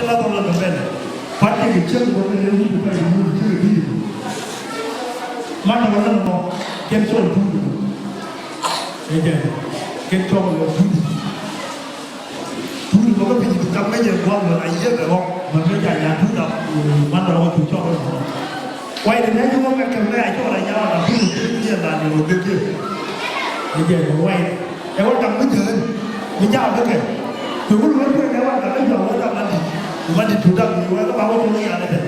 这拉到了怎么呢？把这个结果跟人民不干有这个地步，马上我那么跟做主，人家跟做了主。ทุกคนก็เป็นกิจกรรมไม่เยอะกว่าอะไรเยอะแต่ว่ามันไม่ใหญ่อย่างทุกเรามันเราถูกชอบกันหมดไว้ในนี้ทุกคนกันไม่ได้ชอบอะไรเยอะเราพูดถึงเรื่องอะไรเราเยอะๆเยอะๆไว้แต่ว่าจำไม่ถึงไม่ยากเท่าไหร่ถือว่ารู้เพื่อนแล้วว่าแต่ไม่ยอมว่าทำมันถูกต้องอยู่ว่าก็มาว่าตรงนี้อะไรเนี่ย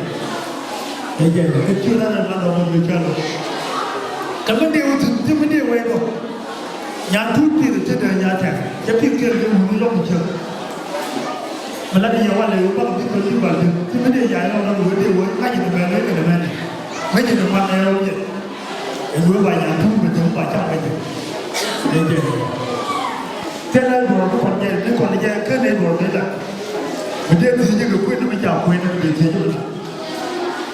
เยอะๆก็ชื่อนั้นมันเราไม่เชื่อหรอกแต่ไม่ได้ว่าถึงที่ไม่ได้ไว้ก็ยานทุกที่จะเดินยานแทนจะพิจารณาดูไม่ต้องเชื่อมันแล้วที่ยังว่าเลยว่าที่คนที่บ้านที่ไม่ได้ย้ายเราเราดูได้ว่าไม่ยินดีเลยกันเลยไม่ยินดีมาแล้วเนี่ยไอ้รู้ว่าอย่างทุ่งเป็นทุ่งป่าช้าไปถึงเด็กๆแต่ละหัวทุกคนเนี่ยทุกคนเนี่ยแค่ในหัวนี่แหละมันเด็กที่จะเกิดขึ้นไม่จากคุยนั่นเป็นที่อยู่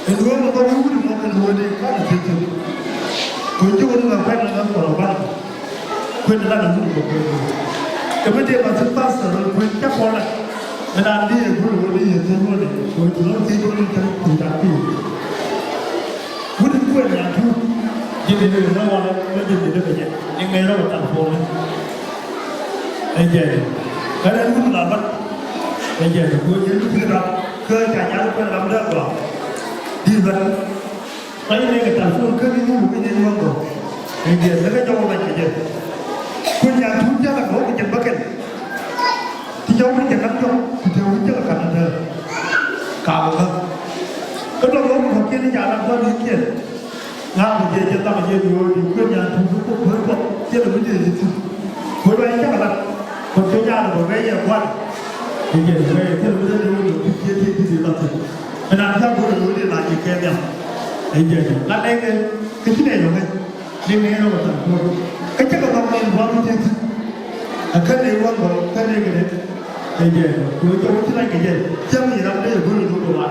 ไอ้รู้ว่าเราต้องรู้ถึงมันเป็นหัวนี่ก็เป็นที่อยู่คุยจุดนั้นแค่นั้นก็เราบ้านคุยนั่นเรารู้ถึงมันแต่ไม่ได้มาถึงภาษาเราคุยแค่พอละเวลาที่คุณรู้ดีที่รู้ดีคุณรู้ที่คุณรู้ที่คุณจับที่คุณถึงควรอย่างทุกยินดีด้วยนะวันนี้ยินดีด้วยกันยังไม่รู้ตั้งโฟนไอ้เจ้าก็ได้คุณหลับมันไอ้เจ้าคุณยังคือรับเคยการย้ายคุณรับเรื่องหรอดีมันไปในกระตั้งโฟนเคยไม่รู้ไม่ได้รู้หรอกไอ้เจ้าแล้วก็จะว่าอะไรเจ้าคุณอย่างทุกอย่างเขาเป็นจังบักเก็ตที่ย้อนไปจากนั้นก็เดี๋ยวจะกันนั่นเองกล่าวกันก็ต้องรู้ของเกี่ยนอย่างนั้นก็มีเกี่ยนงานเกี่ยนจะต้องเกี่ยนอยู่เพื่อนอย่างทุกคนเพื่อนก็เกี่ยนไม่ได้จริงคนไปจะกันคนเกี่ยนอย่างคนไปอย่างวันเกี่ยนไปเกี่ยนไม่ได้รู้อยู่เกี่ยนที่ดีเราถึงขณะที่เรารู้ได้หลายเกี่ยนเนี่ยไอ้เกี่ยนนั่นเองก็ที่ไหนอยู่ไหมนี่ไม่รู้ว่าจะพูดก็จะต้องเรียนรู้ที่ที่ขั้นในวันของขั้นในกันเนี่ยไอ้เจ้าคุณจะรู้ที่ไหนกันเนี่ยจะมีเราได้รู้ตัวว่า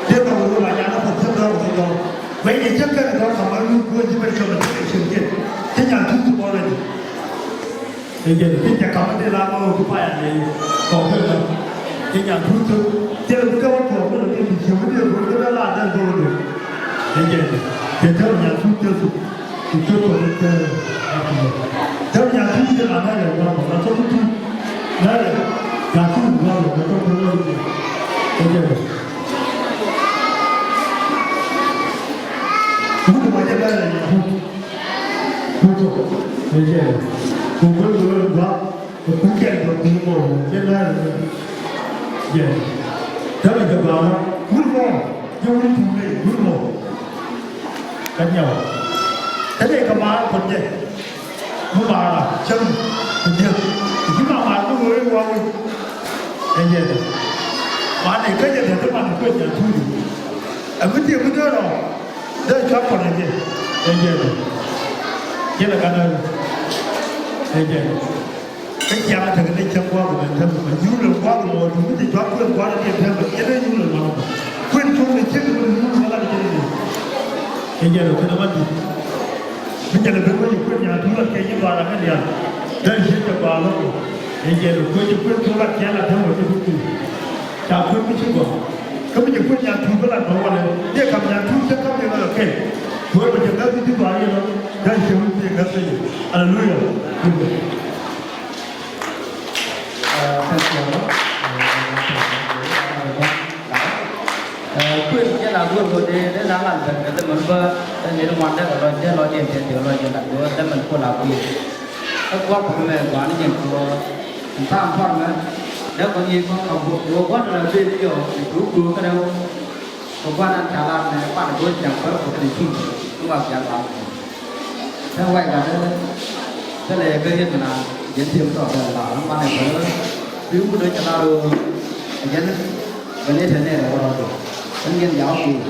เดี๋ยวเรารู้ว่าอย่างนั้นผมจะเล่าให้เราไม่ได้จะกันเราทำอะไรรู้ที่เป็นคนที่เชื่อเกี่ยที่อย่างทุกตัวเลยไอ้เจ้าที่จะทำได้เราทุกฝ่ายเลยบอกให้เราที่อย่างทุกเจ้าก็ว่าผมเราที่มีชีวิตเดียวกันก็ได้ละได้ตัวเดียวไอ้เจ้าเดี๋ยวเราอย่างทุกเจ้าทุกคนจะเจ้าอย่างทุกจะอะไรเราเราทุกทุกนั่นแหละอย่างทุกเราเราต้องรู้เลยไอ้เจ้าคุณจะมาจะได้อะไรคุณจะไอ้เจ้าคุณก็รู้ว่าคุณแก่ตัวคุณโม่จะได้เจ้าถ้าไม่จะบอกว่าคุณโม่ยังไม่ถูกเลยคุณโม่กันเหรอthế thì các bạn còn gì mua bà là chân mình chưa chúng ta mà có người qua đi anh gì bạn này cái gì thì các bạn quên nhà thu gì ở cái tiền cái đó rồi đây cho còn là gì anh gì vậy là cái này anh gì cái cha thằng này chân qua mình thân mình nhu lượng quá rồi mình thì cho quên quá thì thêm mình cái đấy nhu lượng mà quên chung thì chết mình nhu nó là cái gì anh gì rồi cái đó gì bây giờ là tôi có những quyết nhà thu là cái gì vào là cái gì đây sẽ cho vào đó bây giờ là tôi những quyết thu là cái là theo một cái thứ chào quyết cái chuyện của có bây giờ quyết nhà thu có là nó vào đây để cầm nhà thu sẽ không thể là cái tôi bây giờ các cái thứ vào đây nó đây sẽ không thể cái gì Hallelujah quyền cái là luôn rồi để ra làm thật để mình vơ để nó ngoan đấy rồi để lo tiền tiền rồi tiền đặt rồi để mình có làm gì các quan của mình quản lý tiền của tham quan nữa nếu có gì có học bộ quan là bên kiểu cứu cái đâu có quan ăn trả làm này bạn đối chẳng có một cái gì cũng vào trả làm theo vậy là cái này cái hiện là diễn thêm rõ là nó ban này có cứu đôi cho nó được diễn vấn đề thế này là bao tất nhiên giáo dục